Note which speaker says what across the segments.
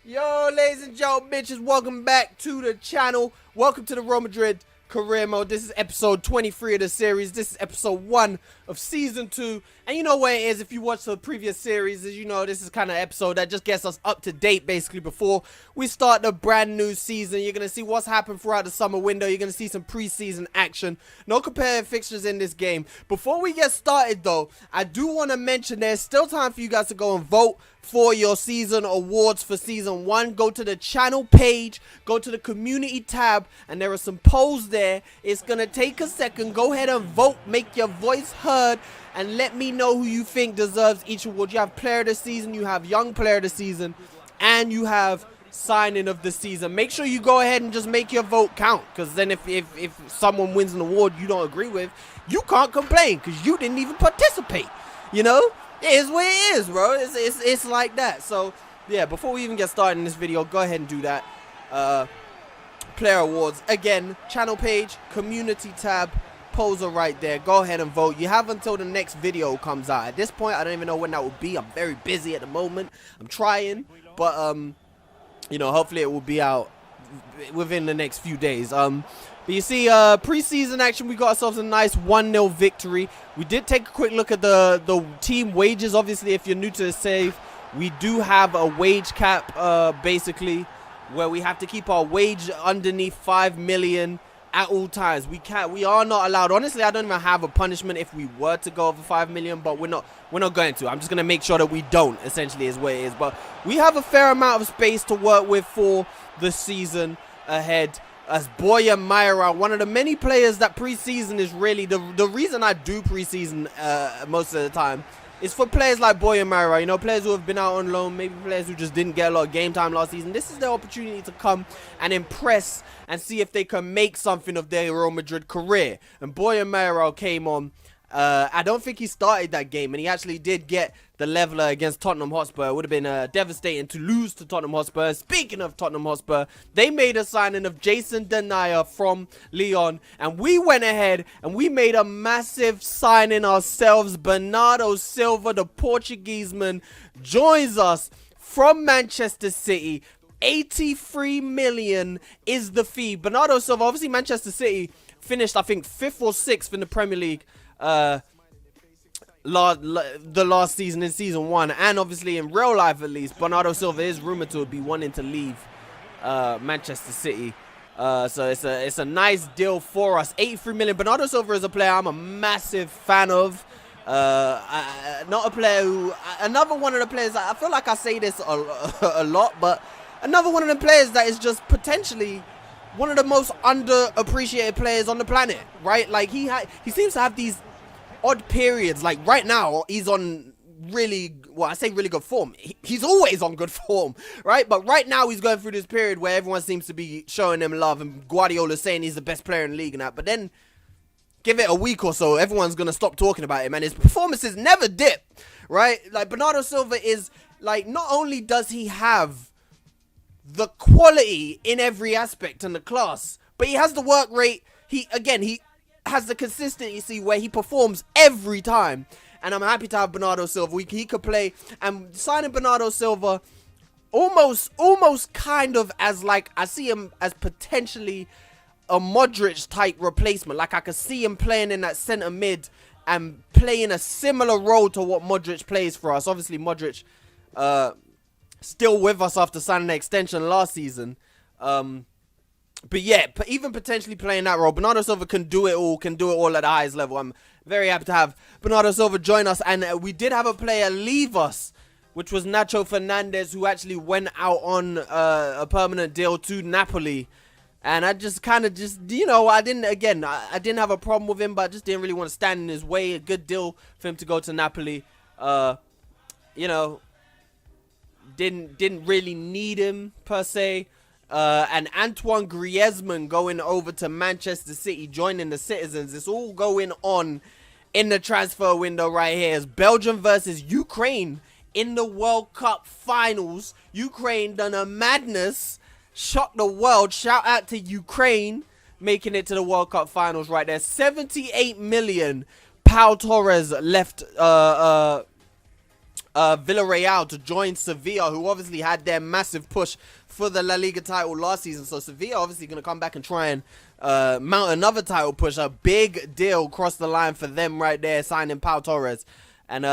Speaker 1: Yo, ladies and gentlemen, bitches, welcome back to the channel. Welcome to the Real Madrid career mode. This is episode 23 of the series. This is episode 1 of season 2. And you know what it is, if you watch the previous series, as you know, this is kind of episode that just gets us up to date basically before we start the brand new season. You're going to see what's happened throughout the summer window. You're going to see some preseason action. No comparative fixtures in this game. Before we get started though, I do want to mention there's still time for you guys to go and vote for your season awards for season 1. Go to the channel page, go to the community tab, and there are some polls there. It's gonna take a second. Go ahead and vote, make your voice heard, and let me know who you think deserves each award. You have player of the season, you have young player of the season, and you have signing of the season. Make sure you go ahead and just make your vote count, because then if someone wins an award you don't agree with, you can't complain because you didn't even participate, you know. It is what it is, bro. It's like that. So, yeah, before we even get started in this video, go ahead and do that. Player awards. Again, channel page, community tab, polls are right there. Go ahead and vote. You have until the next video comes out. At this point, I don't even know when that will be. I'm very busy at the moment. I'm trying, but, you know, hopefully it will be out within the next few days. But you see, preseason action, we got ourselves a nice 1-0 victory. We did take a quick look at the team wages. Obviously, if you're new to the save, we do have a wage cap, basically, where we have to keep our wage underneath 5 million at all times. We are not allowed. Honestly, I don't even have a punishment if we were to go over 5 million, but we're not going to. I'm just gonna make sure that we don't, essentially, is what it is. But we have a fair amount of space to work with for the season ahead. As Boya Myra, one of the many players that preseason is really the reason I do preseason most of the time is for players like Boya Myra, you know, players who have been out on loan, maybe players who just didn't get a lot of game time last season. This is their opportunity to come and impress and see if they can make something of their Real Madrid career. And Boya Myra came on. I don't think he started that game, and he actually did get the leveler against Tottenham Hotspur. It would have been devastating to lose to Tottenham Hotspur. Speaking of Tottenham Hotspur, they made a signing of Jason Denayer from Lyon, and we went ahead and we made a massive signing ourselves. Bernardo Silva, the Portuguese man, joins us from Manchester City. 83 million is the fee. Bernardo Silva, obviously Manchester City finished, I think, 5th or 6th in the Premier League the last season, in season 1, and obviously in real life at least, Bernardo Silva is rumored to be wanting to leave Manchester City. So it's a nice deal for us. 83 million. Bernardo Silva is a player I'm a massive fan of. Not a player who, another one of the players, I feel like I say this a lot, but another one of the players that is just potentially one of the most underappreciated players on the planet, right? Like he seems to have these odd periods. Like right now, he's on really, well, I say really good form. He's always on good form, right? But right now, he's going through this period where everyone seems to be showing him love, and Guardiola's saying he's the best player in the league and that. But then, give it a week or so, everyone's gonna stop talking about him, and his performances never dip, right? Like Bernardo Silva is like, not only does he have the quality in every aspect in the class, but he has the work rate. He has the consistency where he performs every time, and I'm happy to have Bernardo Silva. He could play, and signing Bernardo Silva almost kind of as, like, I see him as potentially a Modric type replacement. Like I could see him playing in that center mid and playing a similar role to what Modric plays for us. Obviously Modric still with us after signing an extension last season. But yeah, even potentially playing that role, Bernardo Silva can do it all at the highest level. I'm very happy to have Bernardo Silva join us. And we did have a player leave us, which was Nacho Fernandez, who actually went out on a permanent deal to Napoli. And I just kind of you know, I didn't have a problem with him, but I just didn't really want to stand in his way. A good deal for him to go to Napoli. You know, didn't really need him per se. And Antoine Griezmann going over to Manchester City, joining the Citizens. It's all going on in the transfer window right here. It's Belgium versus Ukraine in the World Cup finals. Ukraine done a madness, shocked the world. Shout out to Ukraine making it to the World Cup finals right there. 78 million. Pau Torres left Villarreal to join Sevilla, who obviously had their massive push for the La Liga title last season. So Sevilla obviously going to come back and try and mount another title push. A big deal crossed the line for them right there, signing Pau Torres. And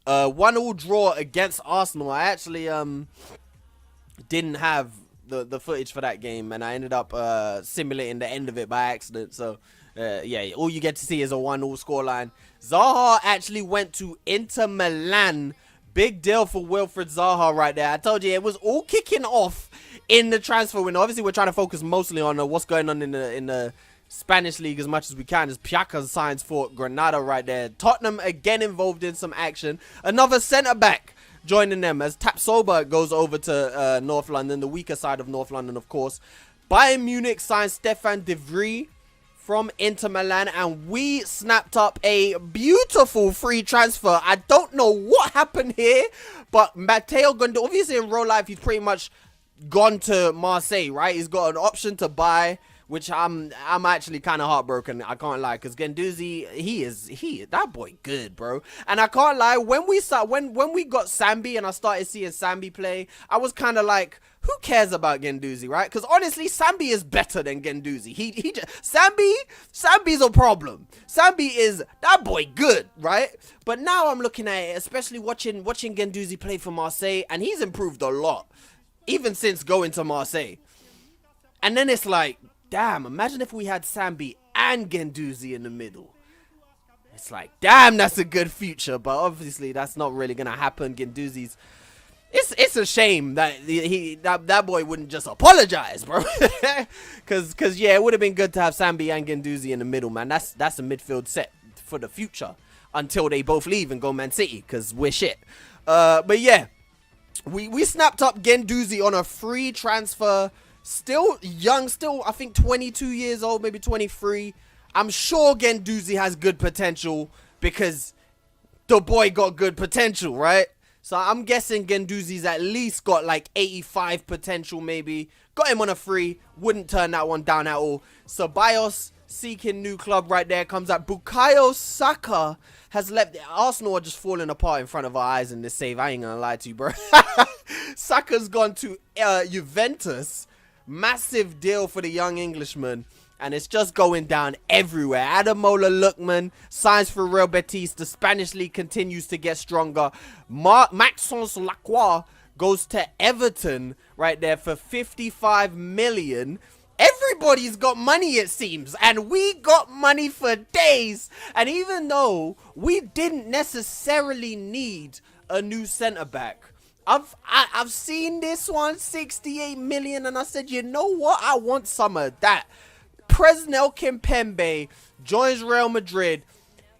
Speaker 1: 1-1 draw against Arsenal. I actually didn't have the footage for that game, and I ended up simulating the end of it by accident. So yeah, all you get to see is a 1-1 scoreline. Zaha actually went to Inter Milan. Big deal for Wilfried Zaha right there. I told you it was all kicking off in the transfer window. Obviously, we're trying to focus mostly on what's going on in the Spanish league as much as we can. As Piaka signs for Granada right there. Tottenham again involved in some action. Another centre back joining them as Tapsoba goes over to North London, the weaker side of North London, of course. Bayern Munich signs Stefan de Vrij from Inter Milan, and we snapped up a beautiful free transfer. I don't know what happened here, but Matteo Gonda, obviously in real life, he's pretty much gone to Marseille, right? He's got an option to buy, which I'm actually kind of heartbroken. I can't lie, because Guendouzi, that boy good, bro. And I can't lie, when we got Sambi and I started seeing Sambi play, I was kind of like, who cares about Guendouzi, right? Because honestly, Sambi is better than Guendouzi. Sambi's a problem. Sambi is that boy good, right? But now I'm looking at it, especially watching Guendouzi play for Marseille, and he's improved a lot, even since going to Marseille. And then it's like, damn, imagine if we had Sambi and Guendouzi in the middle. It's like, damn, that's a good future. But obviously, that's not really going to happen. Guendouzi's... It's a shame that that boy wouldn't just apologize, bro. Cause yeah, it would have been good to have Sambi and Guendouzi in the middle, man. That's a midfield set for the future until they both leave and go Man City, cause we're shit. But yeah, we snapped up Guendouzi on a free transfer. Still young, still I think 22 years old, maybe 23. I'm sure Guendouzi has good potential because the boy got good potential, right? So I'm guessing Guendouzi's at least got like 85 potential maybe. Got him on a free. Wouldn't turn that one down at all. Ceballos seeking new club right there. Comes out. Bukayo Saka has left. Arsenal are just falling apart in front of our eyes in this save. I ain't gonna lie to you, bro. Saka's gone to Juventus. Massive deal for the young Englishman. And it's just going down everywhere. Ademola Lookman signs for Real Betis. The Spanish league continues to get stronger. Maxence Lacroix goes to Everton right there for 55 million. Everybody's got money, it seems. And we got money for days. And even though we didn't necessarily need a new centre-back, I've seen this one, 68 million. And I said, you know what? I want some of that. Presnel Kimpembe joins Real Madrid.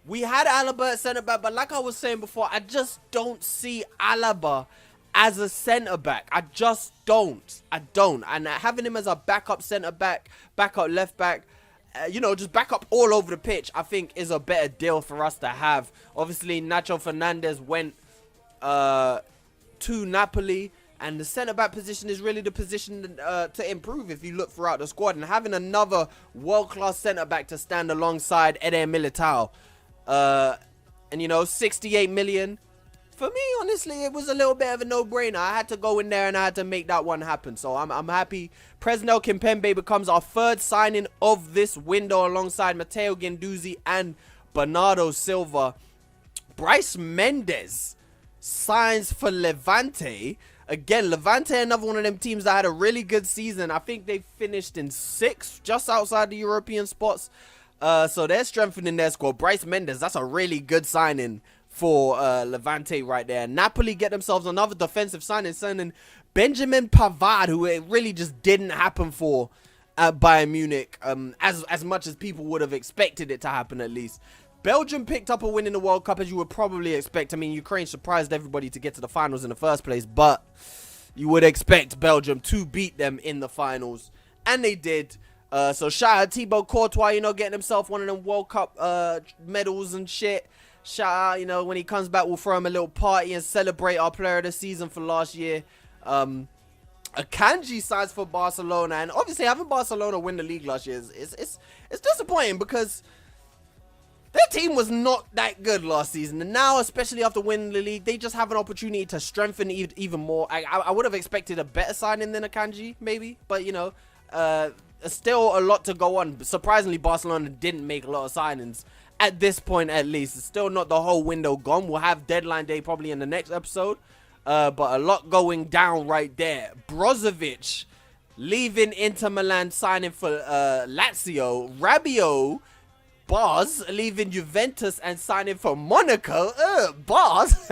Speaker 1: We had Alaba at centre-back, but like I was saying before, I just don't see Alaba as a centre-back. I just don't. I don't. And having him as a backup centre-back, backup left-back, you know, just backup all over the pitch, I think is a better deal for us to have. Obviously, Nacho Fernandez went to Napoli. And the centre-back position is really the position to improve if you look throughout the squad. And having another world-class centre-back to stand alongside Eder Militao. And, you know, 68 million. For me, honestly, it was a little bit of a no-brainer. I had to go in there and I had to make that one happen. So I'm happy. Presnel Kimpembe becomes our third signing of this window alongside Matteo Guendouzi and Bernardo Silva. Bryce Mendes signs for Levante. Again, Levante, another one of them teams that had a really good season. I think they finished in 6th, just outside the European spots. So they're strengthening their squad. Bryce Mendes, that's a really good signing for Levante right there. Napoli get themselves another defensive signing Benjamin Pavard, who it really just didn't happen for at Bayern Munich, as much as people would have expected it to happen at least. Belgium picked up a win in the World Cup, as you would probably expect. I mean, Ukraine surprised everybody to get to the finals in the first place, but you would expect Belgium to beat them in the finals, and they did. So shout out Thibaut Courtois, you know, getting himself one of them World Cup medals and shit. Shout out, you know, when he comes back, we'll throw him a little party and celebrate our player of the season for last year. Akanji signs for Barcelona, and obviously having Barcelona win the league last year is disappointing because their team was not that good last season, and now, especially after winning the league, they just have an opportunity to strengthen even more. I would have expected a better signing than Akanji, maybe, but you know, still a lot to go on. Surprisingly, Barcelona didn't make a lot of signings at this point, at least. It's still not the whole window gone. We'll have deadline day probably in the next episode, but a lot going down right there. Brozovic leaving Inter Milan, signing for Lazio. Rabiot, Bars leaving Juventus and signing for Monaco. Bars.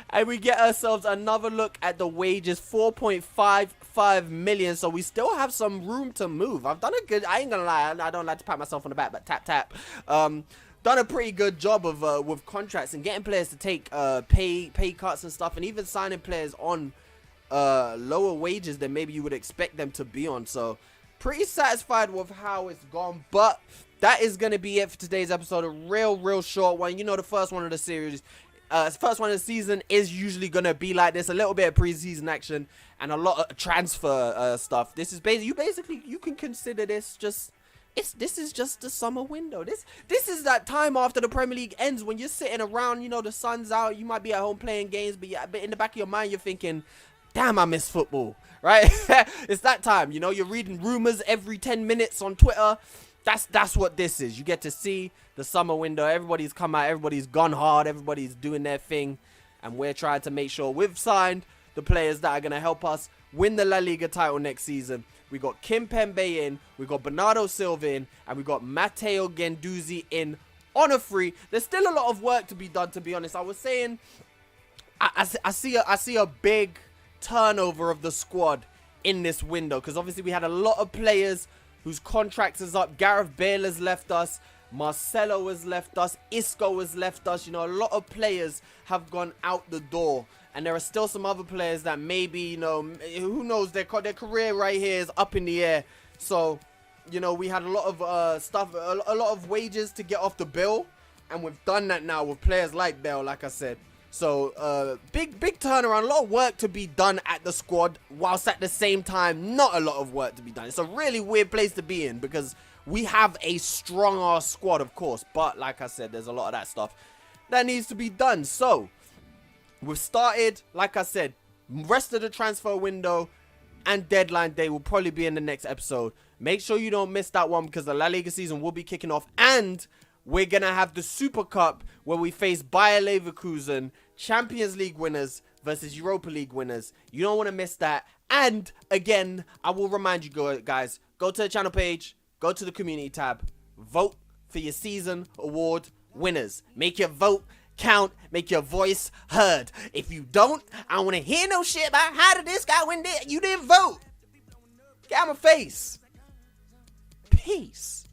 Speaker 1: And we get ourselves another look at the wages, 4.55 million. So we still have some room to move. I've done a good, I ain't gonna lie, I don't like to pat myself on the back, but tap. Done a pretty good job of with contracts and getting players to take pay cuts and stuff, and even signing players on lower wages than maybe you would expect them to be on. So pretty satisfied with how it's gone, but that is going to be it for today's episode. A real short one. You know, the first one of the series, first one of the season is usually going to be like this. A little bit of preseason action and a lot of transfer stuff. This is basically, you can consider this just, this is just the summer window. This is that time after the Premier League ends when you're sitting around, you know, the sun's out. You might be at home playing games, but in the back of your mind, you're thinking, damn, I miss football, right? It's that time, you know, you're reading rumors every 10 minutes on Twitter. That's what this is. You get to see the summer window. Everybody's come out. Everybody's gone hard. Everybody's doing their thing. And we're trying to make sure we've signed the players that are going to help us win the La Liga title next season. We got Kimpembe in. We got Bernardo Silva in. And we got Matteo Guendouzi in on a free. There's still a lot of work to be done, to be honest. I was saying, I see a big turnover of the squad in this window. Because obviously we had a lot of players whose contract is up. Gareth Bale has left us. Marcelo has left us. Isco has left us. You know, a lot of players have gone out the door. And there are still some other players that maybe, you know, who knows, their career right here is up in the air. So, you know, we had a lot of stuff, a lot of wages to get off the bill. And we've done that now with players like Bale, like I said. So, big turnaround, a lot of work to be done at the squad, whilst at the same time, not a lot of work to be done. It's a really weird place to be in, because we have a strong-ass squad, of course, but like I said, there's a lot of that stuff that needs to be done. So, we've started, like I said, rest of the transfer window and deadline day will probably be in the next episode. Make sure you don't miss that one, because the La Liga season will be kicking off, and we're going to have the Super Cup where we face Bayer Leverkusen, Champions League winners versus Europa League winners. You don't want to miss that. And again, I will remind you guys, go to the channel page, go to the community tab, vote for your season award winners. Make your vote count, make your voice heard. If you don't, I don't want to hear no shit about how did this guy win this. You didn't vote. Get out my face. Peace.